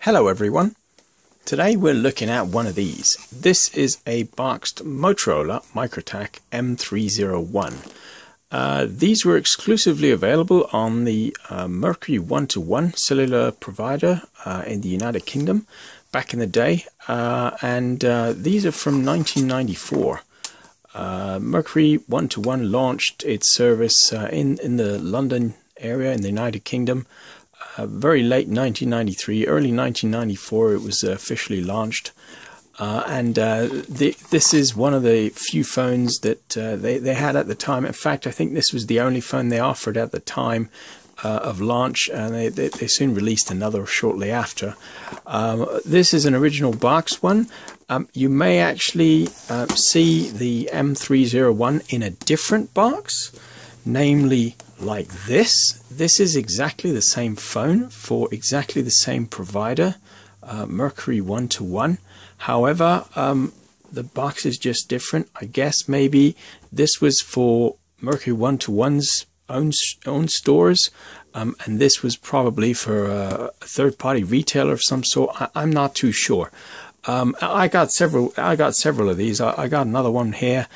Hello everyone. Today we're looking at one of these. This is a boxed Motorola Microtac M301. These were exclusively available on the Mercury 1-to-1 cellular provider in the United Kingdom back in the day, and these are from 1994. Mercury 1-to-1 launched its service in the London area in the United Kingdom. Very late 1993, early 1994 it was officially launched, and this is one of the few phones that they had at the time. In fact, I think this was the only phone they offered at the time of launch, and they soon released another shortly after. This is an original box one. You may actually see the M301 in a different box, namely like this. This is exactly the same phone for exactly the same provider, Mercury 1-to-1. However, the box is just different. I guess maybe this was for Mercury 1-to-1's own stores, and this was probably for a third-party retailer of some sort. I'm not too sure. I got several of these. I got another one here.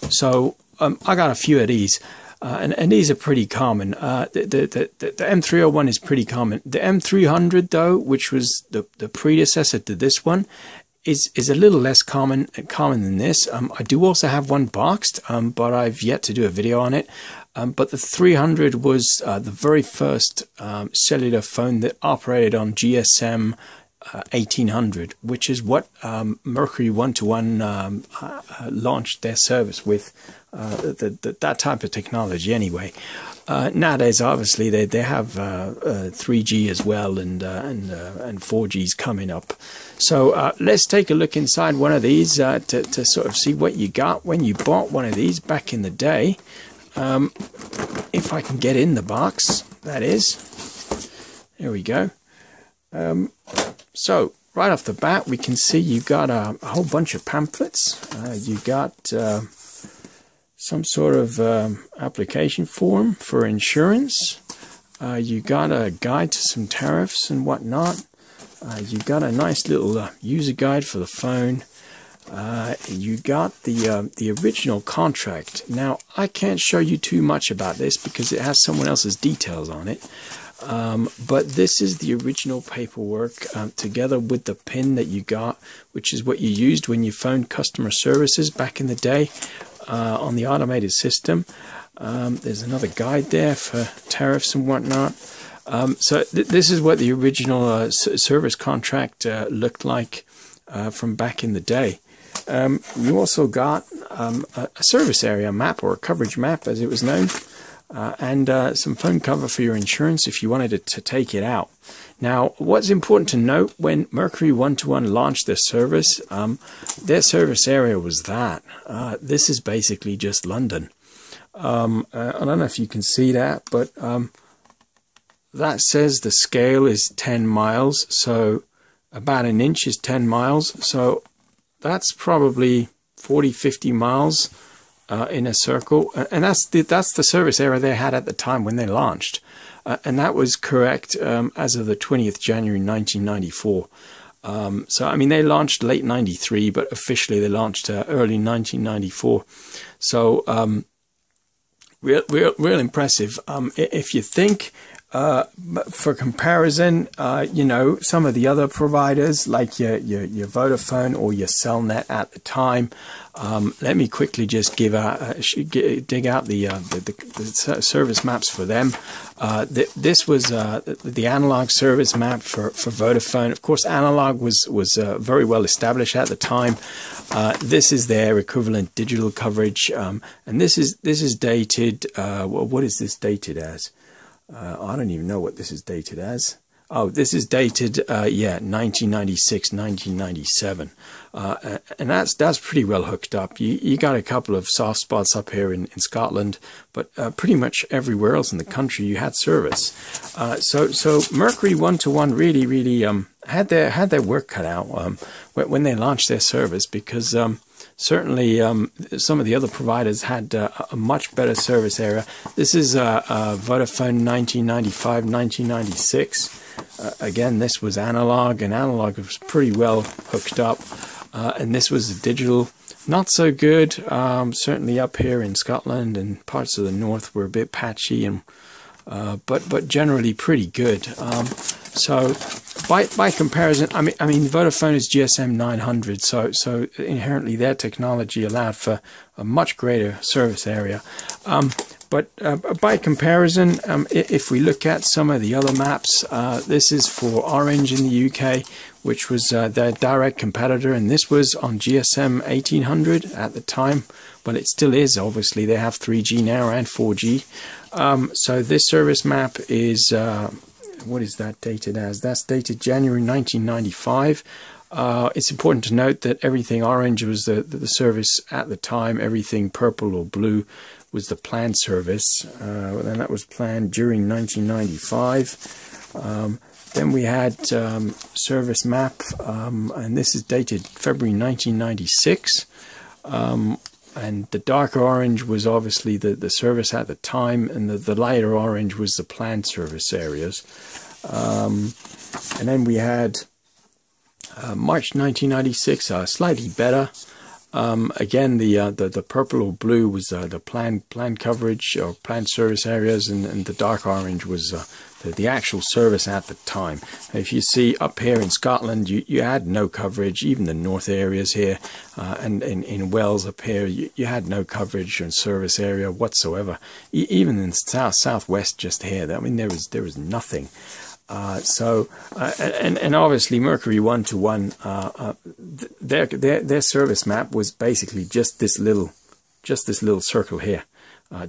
So I got a few of these. And these are pretty common. The M301 is pretty common. The M300, though, which was the predecessor to this one, is a little less common than this. I do also have one boxed, but I've yet to do a video on it. But the 300 was the very first cellular phone that operated on GSM 1800, which is what Mercury 1-to-1 launched their service with. That type of technology anyway. Nowadays, obviously, they have 3G as well, and 4G's coming up. So let's take a look inside one of these to sort of see what you got when you bought one of these back in the day. If I can get in the box, that is. There we go. So right off the bat, we can see you got a whole bunch of pamphlets. You got some sort of application form for insurance. You got a guide to some tariffs and whatnot. You got a nice little user guide for the phone. You got the original contract. Now, I can't show you too much about this because it has someone else's details on it. But this is the original paperwork together with the PIN that you got, which is what you used when you phoned customer services back in the day on the automated system. There's another guide there for tariffs and whatnot. So this is what the original service contract looked like from back in the day. You also got a service area map, or a coverage map as it was known. And some phone cover for your insurance if you wanted to take it out. Now, what's important to note, when Mercury 1-to-1 launched their service area was that. This is basically just London. I don't know if you can see that, but that says the scale is 10 miles, so about an inch is 10 miles. So that's probably 40-50 miles. In a circle, and that's the service area they had at the time when they launched, and that was correct as of the 20th January 1994. So I mean, they launched late 93, but officially they launched early 1994. So real impressive. If you think, for comparison, you know, some of the other providers like your Vodafone or your Cellnet at the time. Let me quickly just dig out the service maps for them. This was the analog service map for Vodafone. Of course, analog was very well established at the time. This is their equivalent digital coverage, and this is dated. Well, what is this dated as? I don't even know what this is dated as. Oh, this is dated, yeah, 1996, 1997. And that's pretty well hooked up. You got a couple of soft spots up here in Scotland, but pretty much everywhere else in the country you had service. So Mercury 1-to-1 really had their work cut out when they launched their service, because certainly some of the other providers had a much better service area. This is Vodafone 1995, 1996. again, this was analog, and analog was pretty well hooked up. And this was digital, not so good. Certainly up here in Scotland and parts of the north were a bit patchy, and but generally pretty good. So by comparison, I mean Vodafone is GSM 900, so inherently their technology allowed for a much greater service area. But by comparison, if we look at some of the other maps, this is for Orange in the UK, which was their direct competitor, and this was on GSM 1800 at the time. Well, it still is, obviously. They have 3G now and 4G. So this service map is, what is that dated as? That's dated January 1995. It's important to note that everything orange was the service at the time. Everything purple or blue was the planned service. And that was planned during 1995. Then we had service map, and this is dated February 1996. And the darker orange was obviously the service at the time, and the lighter orange was the planned service areas. And then we had March 1996, slightly better. Again, the purple or blue was the planned coverage or planned service areas, and the dark orange was the actual service at the time. If you see up here in Scotland, you had no coverage, even the north areas here, and in Wales up here, you had no coverage and service area whatsoever. Even in southwest just here, I mean, there was nothing. And obviously Mercury 1-to-1, their service map was basically just this little circle here,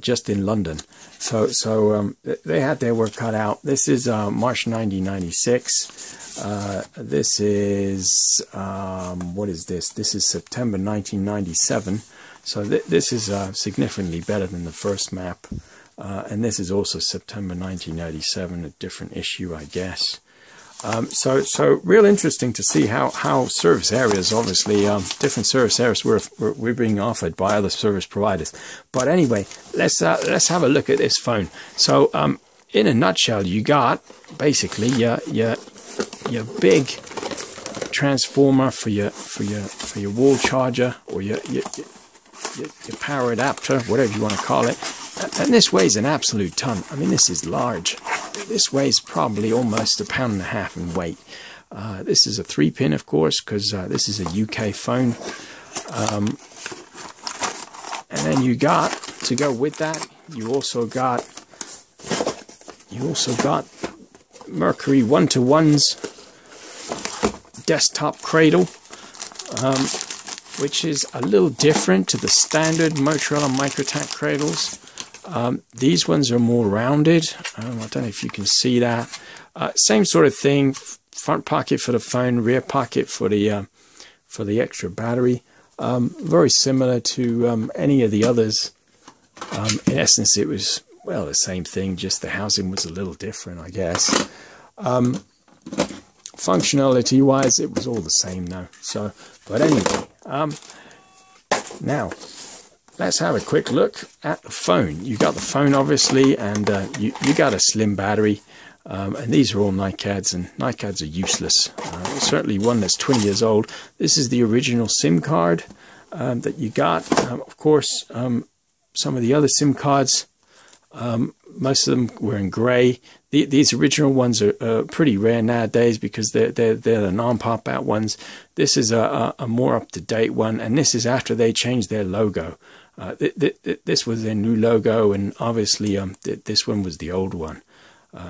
just in London. So they had their work cut out. This is March 1996. This is what is this? This is September 1997. So this is significantly better than the first map. And this is also September 1997, a different issue, I guess. So real interesting to see how service areas, obviously, different service areas were being offered by other service providers. But anyway, let's have a look at this phone. So in a nutshell, you got basically your big transformer for your wall charger, or your power adapter, whatever you want to call it. And this weighs an absolute ton. I mean, this is large. This weighs probably almost 1.5 pounds in weight. This is a 3-pin, of course, because this is a UK phone. And then you got, to go with that, you also got Mercury 1-to-1's desktop Cradle, which is a little different to the standard Motorola Microtac cradles. These ones are more rounded. I don't know if you can see that. Same sort of thing. Front pocket for the phone, rear pocket for the extra battery. Very similar to any of the others. In essence, it was, well, the same thing. Just the housing was a little different, I guess. Functionality-wise, it was all the same though. So, but anyway, now. Let's have a quick look at the phone. You got the phone, obviously, and you got a slim battery. And these are all NiCads, and NiCads are useless. Certainly one that's 20 years old. This is the original SIM card that you got. Of course, some of the other SIM cards, most of them were in grey. These original ones are pretty rare nowadays because they're the non-pop-out ones. This is a more up-to-date one, and this is after they changed their logo. This was their new logo, and obviously this one was the old one,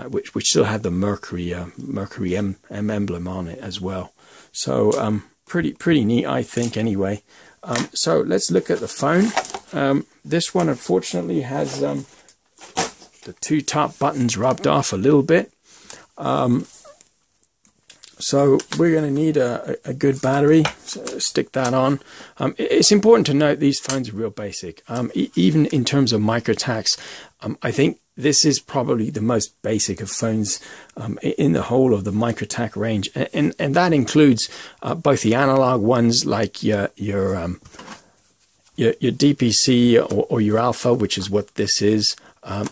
which still had the Mercury M emblem on it as well. So pretty neat, I think. Anyway, so let's look at the phone. This one unfortunately has the 2 top buttons rubbed off a little bit. So we're going to need a good battery, so stick that on. It's important to note these phones are real basic. Even in terms of Microtacs, I think this is probably the most basic of phones in the whole of the Microtac range. And that includes both the analog ones like your DPC or your Alpha, which is what this is.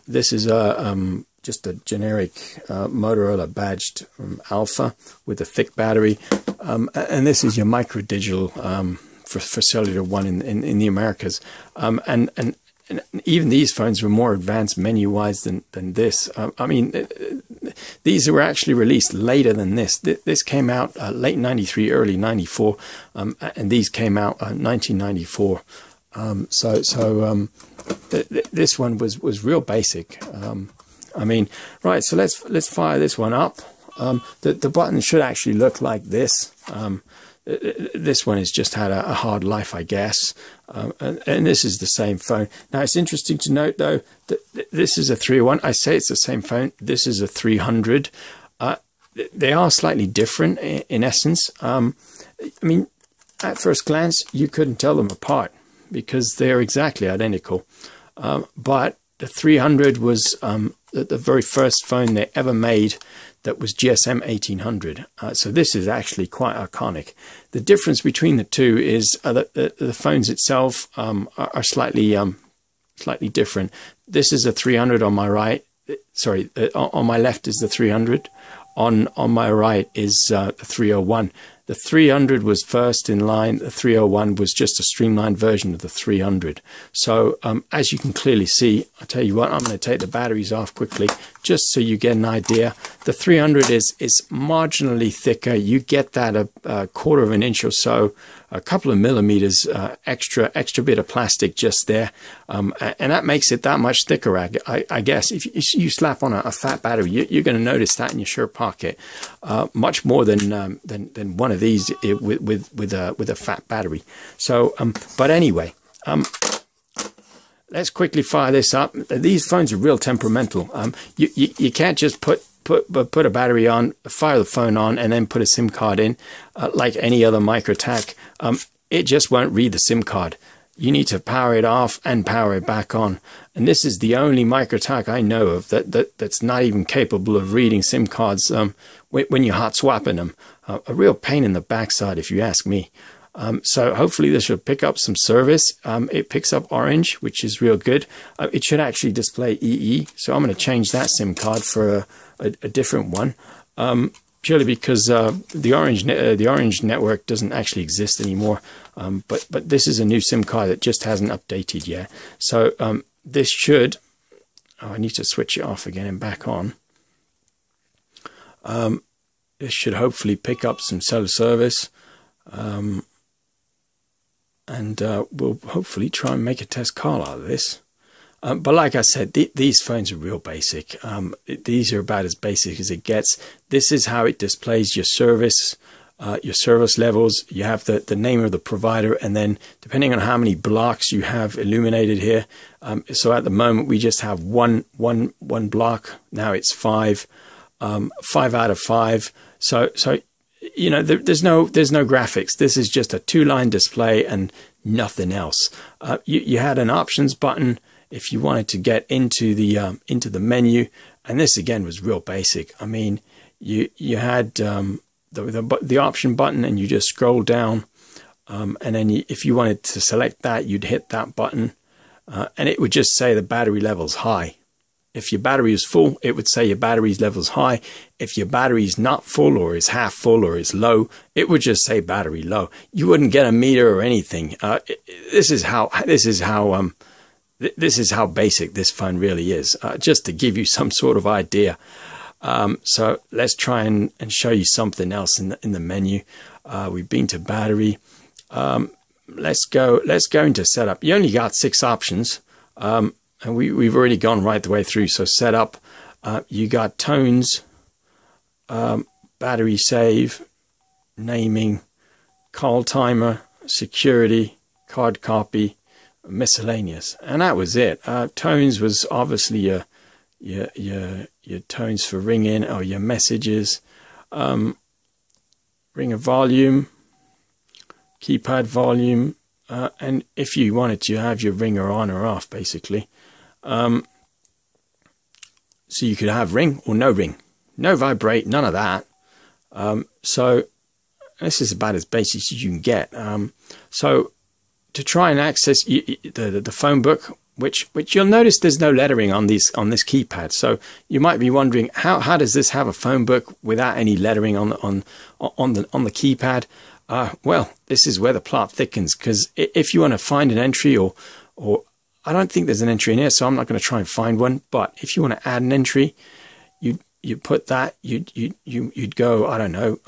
This is a just a generic Motorola badged Alpha with a thick battery, and this is your micro digital for cellular one in the Americas, and even these phones were more advanced menu-wise than this. I mean, these were actually released later than this. This came out late '93, early '94, and these came out 1994. This one was real basic. I mean, right. So let's fire this one up. The button should actually look like this. This one has just had a hard life, I guess, and this is the same phone. Now, it's interesting to note, though, that this is a 301. I say it's the same phone. This is a 300. They are slightly different in essence. I mean, at first glance, you couldn't tell them apart because they're exactly identical. But the 300 was the very first phone they ever made that was GSM 1800. So this is actually quite iconic. The difference between the two is that the phones itself are slightly different. This is a 300 on my right. Sorry, on my left is the 300. On my right is the 301. The 300 was first in line. The 301 was just a streamlined version of the 300. So as you can clearly see, I'll tell you what, I'm going to take the batteries off quickly just so you get an idea. The 300 is marginally thicker. You get that a quarter of an inch or so, a couple of millimeters extra bit of plastic just there, and that makes it that much thicker. I guess if you slap on a fat battery, you're going to notice that in your shirt pocket much more than one of these with a fat battery. So, but anyway, let's quickly fire this up. These phones are real temperamental. You can't just put a battery on, fire the phone on, and then put a SIM card in like any other Microtac. It just won't read the SIM card. You need to power it off and power it back on. And this is the only Microtac I know of that's not even capable of reading SIM cards when you're hot swapping them. A real pain in the backside, if you ask me. So hopefully this should pick up some service. It picks up orange, which is real good. It should actually display EE. So I'm going to change that SIM card for a different one. Purely because the orange network doesn't actually exist anymore. But this is a new SIM card that just hasn't updated yet. So this should, I need to switch it off again and back on. This should hopefully pick up some cell service. And we'll hopefully try and make a test call out of this. But like I said, these phones are real basic. These are about as basic as it gets. This is how it displays your service levels. You have the name of the provider, and then depending on how many blocks you have illuminated here. So at the moment we just have one block. Now it's 5 out of 5. So you know, there's no graphics. This is just a 2-line display and nothing else. You had an options button if you wanted to get into the menu, and this again was real basic. I mean, you had the option button, and you just scroll down, and then if you wanted to select that, you'd hit that button, and it would just say the battery level's high. If your battery is full, it would say your battery's level's high. If your battery's not full, or is half full, or is low, it would just say battery low. You wouldn't get a meter or anything. This is how basic this phone really is. Just to give you some sort of idea. So let's try and show you something else in the menu. We've been to battery. Let's go into setup. You only got 6 options. And we've already gone right the way through. So setup, you got tones, battery save, naming, call timer, security, card copy, miscellaneous, and that was it. Tones was obviously your tones for ringing or your messages, ringer volume, keypad volume, and if you wanted to have your ringer on or off, basically. So you could have ring or no ring, no vibrate, none of that. So this is about as basic as you can get. So to try and access the phone book, which you'll notice there's no lettering on this keypad. So you might be wondering, how does this have a phone book without any lettering on the keypad? Well, this is where the plot thickens, because if you want to find an entry, or I don't think there's an entry in here, so I'm not going to try and find one. But if you want to add an entry, you put that, you'd go, I don't know,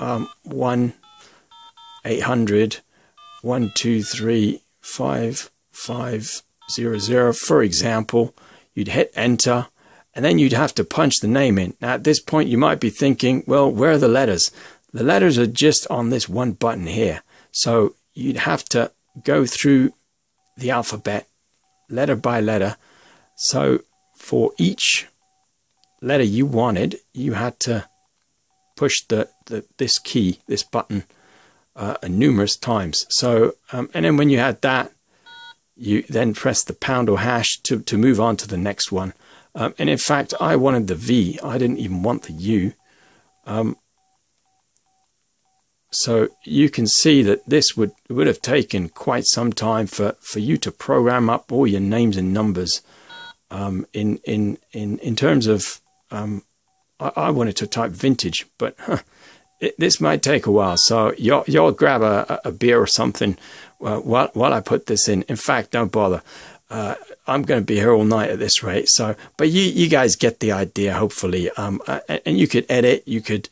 1-800-123-5500, for example. You'd hit enter, and then you'd have to punch the name in. Now, at this point, you might be thinking, well, where are the letters? The letters are just on this one button here. So you'd have to go through the alphabet, letter by letter. So for each letter you wanted, you had to push this key, this button, numerous times. So and then when you had that, you then press the pound or hash to move on to the next one. And in fact, I wanted the V. I didn't even want the U. So you can see that this would have taken quite some time for you to program up all your names and numbers. In terms of I wanted to type vintage, but this might take a while. So y'all grab a beer or something while I put this in. In fact, don't bother. I'm going to be here all night at this rate. So, but you guys get the idea, hopefully. And you could edit, you could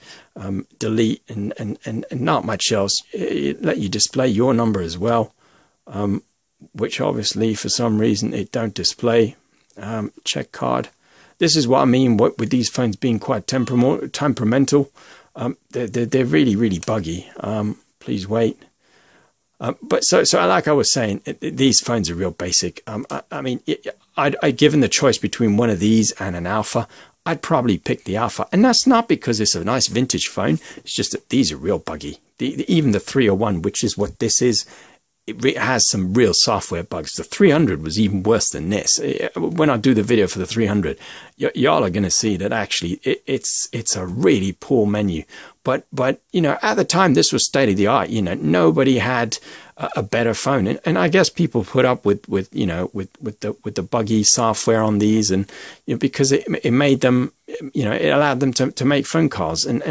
delete, and not much else. It let you display your number as well, which obviously for some reason it don't display. Check card. This is what I mean with these phones being quite temperamental. They're really buggy. Please wait. But so like I was saying, these phones are real basic. I mean, I'd given the choice between one of these and an Alpha, I'd probably pick the Alpha. And that's not because it's a nice vintage phone. It's just that these are real buggy. Even the 301, which is what this is, it has some real software bugs. The 300 was even worse than this. When I do the video for the 300, y'all are going to see that actually it's a really poor menu. But you know, at the time this was state of the art. You know, nobody had a better phone, and I guess people put up with the buggy software on these, and you know, because it made them, you know, it allowed them to make phone calls, and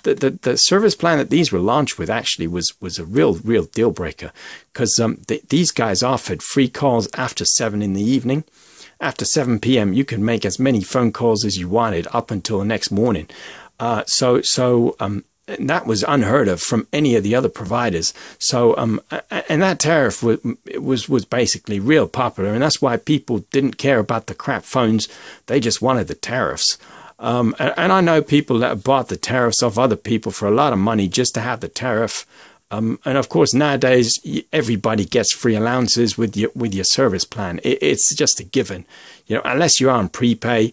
the service plan that these were launched with actually was a real deal breaker, because these guys offered free calls after 7 in the evening. After 7 p.m. you could make as many phone calls as you wanted up until the next morning. So that was unheard of from any of the other providers. So and that tariff was basically real popular, and that's why people didn't care about the crap phones. They just wanted the tariffs. And I know people that bought the tariffs off other people for a lot of money just to have the tariff. And of course, nowadays everybody gets free allowances with your service plan. It's just a given, you know. Unless you're on prepay,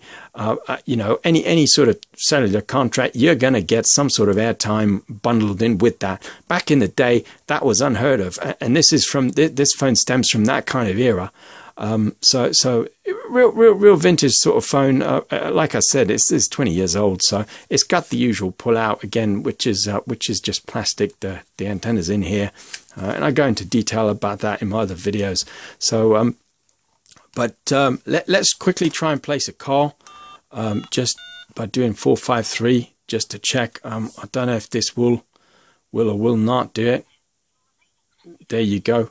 you know, any sort of cellular contract, you're going to get some sort of airtime bundled in with that. Back in the day, that was unheard of, and this phone stems from that kind of era. So real vintage sort of phone. Like I said, it's 20 years old, so it's got the usual pull out again, which is just plastic. The antenna's in here, and I go into detail about that in my other videos. So let's quickly try and place a call, just by doing 453, just to check. I don't know if this will or will not do it. There you go.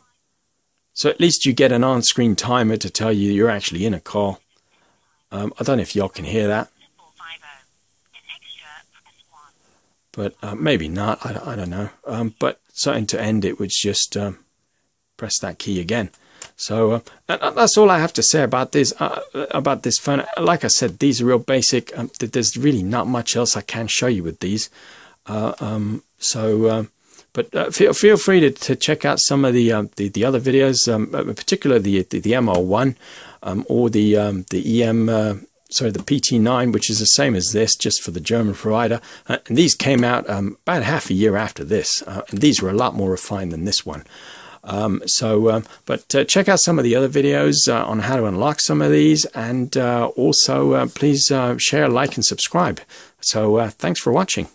So at least you get an on-screen timer to tell you you're actually in a call. I don't know if y'all can hear that. But maybe not. I don't know. But starting to end, it would just press that key again. So that's all I have to say about this phone. Like I said, these are real basic. There's really not much else I can show you with these. But feel free to check out some of the other videos, particularly the MR1 or the PT9, which is the same as this, just for the German provider. And these came out about half a year after this, and these were a lot more refined than this one. But check out some of the other videos on how to unlock some of these, and also please share, like, and subscribe. So thanks for watching.